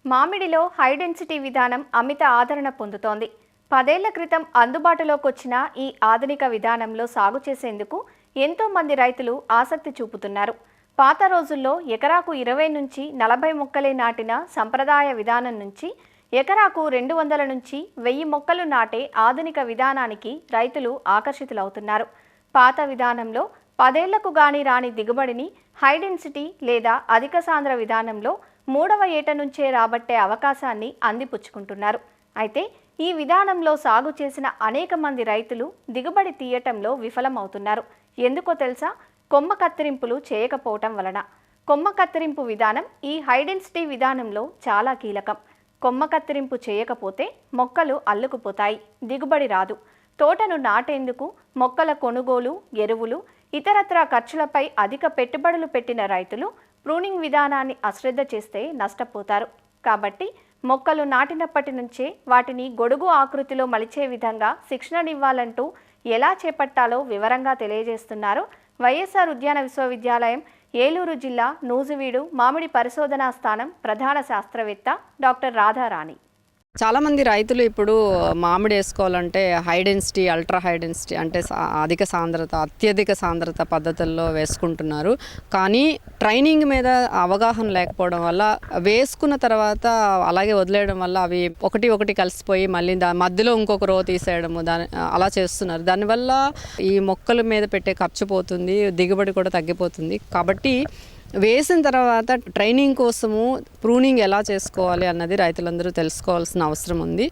మామిడిలో high density విధానం అమిత ఆదరణ పొందుతోంది. 10 ఏళ్ల క్రితం అందుబాటులోకి వచ్చిన ఈ ఆధునిక విధానంలో సాగు చేసేందుకు ఎంతో మంది రైతులు ఆసక్తి చూపుతున్నారు. పాత రోజుల్లో ఎకరాకు 20 నుంచి 40 మొక్కలే నాటిన సంప్రదాయ విధానం నుంచి ఎకరాకు 200 నుంచి 1000 మొక్కలు నాటే ఆధునిక విధానానికి రైతులు ఆకర్షితులవుతున్నారు. పాత విధానంలో 10 ఏళ్లకు గాని రాని దిగుబడిని హై డెన్సిటీ లేదా అధిక సాంద్ర విధానంలో 3వ ఏట నుంచే రాబట్టే అవకాశాన్ని అందిపుచ్చుకుంటున్నారు. అయితే ఈ విధానంలో సాగు చేసిన అనేక మంది రైతులు దిగుబడి తీయటంలో విఫలమవుతున్నారు. ఎందుకో తెలుసా? కొమ్మ కత్తిరింపులు చేయకపోవటం వలన. కొమ్మ కత్తిరింపు విధానం ఈ హై డెన్సిటీ విధానంలో చాలా కీలకం. కొమ్మ కత్తిరింపు చేయకపోతే మొక్కలు అల్లుకుపోతాయి, దిగుబడి రాదు. తోటను నాటేందుకు మొక్కల కొనుగోలు, ఎరువులు, ఇతరత్రా ఖర్చులపై అధిక పెట్టుబడులు పెట్టిన రైతులు ప్రూనింగ్ విధానాన్ని అశ్రద్ధ చేస్తే నష్టపోతారు. కాబట్టి మొక్కలు నాటినప్పటి నుంచే వాటిని గొడుగు ఆకృతిలో మలిచే విధంగా శిక్షణనివ్వాలంటూ ఎలా చేపట్టాలో వివరంగా తెలియజేస్తున్నారు వైఎస్ఆర్ ఉద్యాన విశ్వవిద్యాలయం ఏలూరు జిల్లా నూజివీడు మామిడి పరిశోధనా స్థానం ప్రధాన శాస్త్రవేత్త డాక్టర్ రాధారాణి. చాలామంది రైతులు ఇప్పుడు మామిడి వేసుకోవాలంటే high density, ultra high density అంటే అధిక సాంద్రత, అత్యధిక సాంద్రత పద్ధతుల్లో వేసుకుంటున్నారు. కానీ ట్రైనింగ్ మీద అవగాహన లేకపోవడం వల్ల వేసుకున్న తర్వాత అలాగే వదిలేయడం వల్ల అవి ఒకటి కలిసిపోయి మళ్ళీ మధ్యలో ఇంకొక రో తీసేయడము అలా చేస్తున్నారు. దానివల్ల ఈ మొక్కల మీద పెట్టే ఖర్చు పోతుంది, దిగుబడి కూడా తగ్గిపోతుంది. కాబట్టి వేసిన తర్వాత ట్రైనింగ్ కోసము ప్రూనింగ్ ఎలా చేసుకోవాలి అన్నది రైతులందరూ తెలుసుకోవాల్సిన అవసరం ఉంది.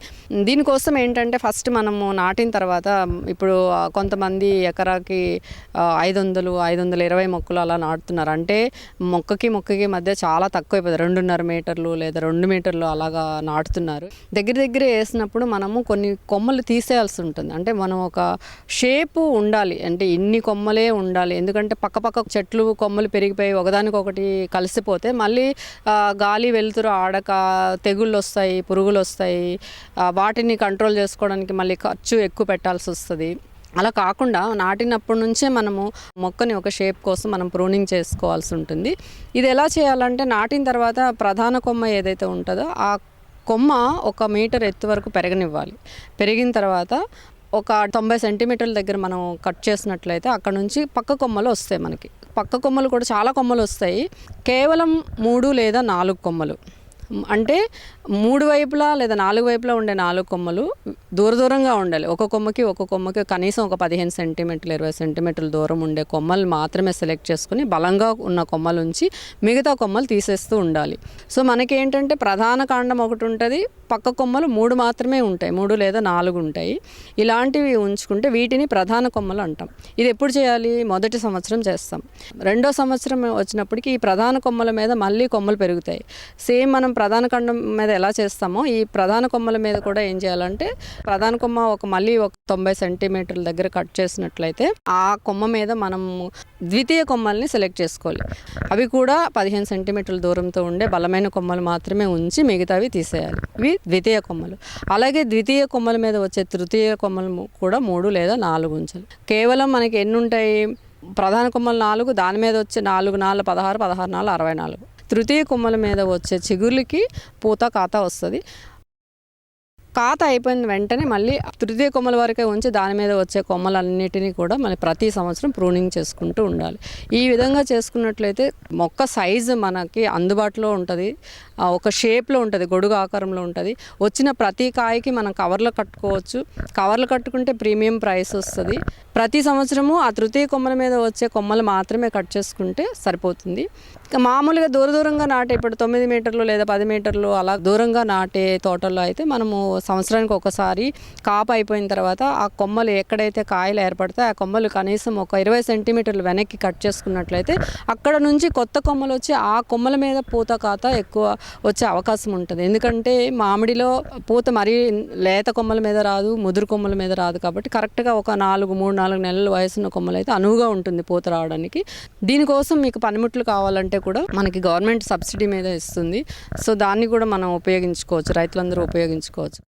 దీనికోసం ఏంటంటే ఫస్ట్ మనము నాటిన తర్వాత ఇప్పుడు కొంతమంది ఎకరాకి 520 మొక్కలు అలా నాటుతున్నారు. అంటే మొక్కకి మధ్య చాలా తక్కువ అయిపోతుంది. 2.5 మీటర్లు లేదా 2 మీటర్లు అలాగా నాటుతున్నారు. దగ్గర వేసినప్పుడు మనము కొన్ని కొమ్మలు తీసేయాల్సి ఉంటుంది. అంటే మనం ఒక షేపు ఉండాలి, అంటే ఇన్ని కొమ్మలే ఉండాలి. ఎందుకంటే పక్క చెట్లు కొమ్మలు పెరిగిపోయి ఒకటి కలిసిపోతే మళ్ళీ గాలి వెలుతురు ఆడక తెగుళ్ళు వస్తాయి, పురుగులు వస్తాయి. వాటిని కంట్రోల్ చేసుకోవడానికి మళ్ళీ ఖర్చు ఎక్కువ పెట్టాల్సి వస్తుంది. అలా కాకుండా నాటినప్పటి నుంచే మనము మొక్కని ఒక షేప్ కోసం మనం ప్రూనింగ్ చేసుకోవాల్సి ఉంటుంది. ఇది ఎలా చేయాలంటే నాటిన తర్వాత ప్రధాన కొమ్మ ఏదైతే ఉంటుందో ఆ కొమ్మ 1 మీటర్ ఎత్తు వరకు పెరగనివ్వాలి. పెరిగిన తర్వాత ఒక 90 సెంటీమీటర్ల దగ్గర మనం కట్ చేసినట్లయితే అక్కడ నుంచి పక్క కొమ్మలు వస్తాయి. మనకి పక్క కొమ్మలు కూడా చాలా కొమ్మలు వస్తాయి. కేవలం 3 లేదా 4 కొమ్మలు, అంటే 3 వైపులా లేదా 4 వైపులా ఉండే 4 కొమ్మలు దూరంగా ఉండాలి. ఒక కొమ్మకి కనీసం ఒక 15 సెంటీమీటర్లు 20 సెంటీమీటర్ల దూరం ఉండే కొమ్మలు మాత్రమే సెలెక్ట్ చేసుకుని బలంగా ఉన్న కొమ్మలు ఉంచి మిగతా కొమ్మలు తీసేస్తూ ఉండాలి. సో మనకి ఏంటంటే ప్రధాన కాండం ఒకటి ఉంటుంది, పక్క కొమ్మలు 3 మాత్రమే ఉంటాయి, 3 లేదా 4 ఉంటాయి. ఇలాంటివి ఉంచుకుంటే వీటిని ప్రధాన కొమ్మలు అంటాం. ఇది ఎప్పుడు చేయాలి? మొదటి సంవత్సరం చేస్తాం. రెండో సంవత్సరం వచ్చినప్పటికీ ఈ ప్రధాన కొమ్మల మీద మళ్ళీ కొమ్మలు పెరుగుతాయి. సేమ్ మనం ప్రధాన కాండం మీద ఎలా చేస్తామో ఈ ప్రధాన కొమ్మల మీద కూడా ఏం చేయాలంటే ప్రధాన కొమ్మ మళ్ళీ ఒక 90 సెంటీమీటర్ల దగ్గర కట్ చేసినట్లయితే ఆ కొమ్మ మీద మనం ద్వితీయ కొమ్మల్ని సెలెక్ట్ చేసుకోవాలి. అవి కూడా 15 సెంటీమీటర్ల దూరంతో ఉండే బలమైన కొమ్మలు మాత్రమే ఉంచి మిగతావి తీసేయాలి. ఇవి ద్వితీయ కొమ్మలు. అలాగే ద్వితీయ కొమ్మల మీద వచ్చే తృతీయ కొమ్మలు కూడా 3 లేదా 4 ఉంచాలి. కేవలం మనకి ఎన్ని ఉంటాయి? ప్రధాన కొమ్మలు 4, దాని మీద వచ్చే 4 4 16, 16 4 64. తృతీయ కొమ్మల మీద వచ్చే చిగుర్లకి పూత కాత వస్తుంది. కాత అయిపోయిన వెంటనే మళ్ళీ తృతీయ కొమ్మల వరకే ఉంచి దాని మీద వచ్చే కొమ్మలన్నిటినీ కూడా మళ్ళీ ప్రతి సంవత్సరం ప్రూనింగ్ చేసుకుంటూ ఉండాలి. ఈ విధంగా చేసుకున్నట్లయితే మొక్క సైజు మనకి అందుబాటులో ఉంటుంది, ఒక షేప్లో ఉంటుంది, గొడుగు ఆకారంలో ఉంటుంది. వచ్చిన ప్రతి కాయకి మనం కవర్లో కట్టుకోవచ్చు. కవర్లు కట్టుకుంటే ప్రీమియం ప్రైస్ వస్తుంది. ప్రతి సంవత్సరము ఆ తృతీయ కొమ్మల మీద వచ్చే కొమ్మలు మాత్రమే కట్ చేసుకుంటే సరిపోతుంది. మామూలుగా దూరంగా నాటే ఇప్పుడు 9 మీటర్లు లేదా 10 మీటర్లు అలా దూరంగా నాటే తోటల్లో అయితే మనము సంవత్సరానికి ఒకసారి కాపు అయిపోయిన తర్వాత ఆ కొమ్మలు ఎక్కడైతే కాయలు ఏర్పడతాయి ఆ కొమ్మలు కనీసం ఒక 20 సెంటీమీటర్లు వెనక్కి కట్ చేసుకున్నట్లయితే అక్కడ నుంచి కొత్త కొమ్మలు వచ్చి ఆ కొమ్మల మీద పూత కాత ఎక్కువ వచ్చే అవకాశం ఉంటుంది. ఎందుకంటే మామిడిలో పూత మరీ లేత కొమ్మల మీద రాదు, ముదురు కొమ్మల మీద రాదు. కాబట్టి కరెక్ట్గా ఒక 3-4 నెలల వయసున్న కొమ్మలు అయితే అనువుగా ఉంటుంది పూత రావడానికి. దీనికోసం మీకు పనిముట్లు కావాలంటే కూడా మనకి గవర్నమెంట్ సబ్సిడీ మీద ఇస్తుంది. సో దాన్ని కూడా మనం ఉపయోగించుకోవచ్చు, రైతులందరూ ఉపయోగించుకోవచ్చు.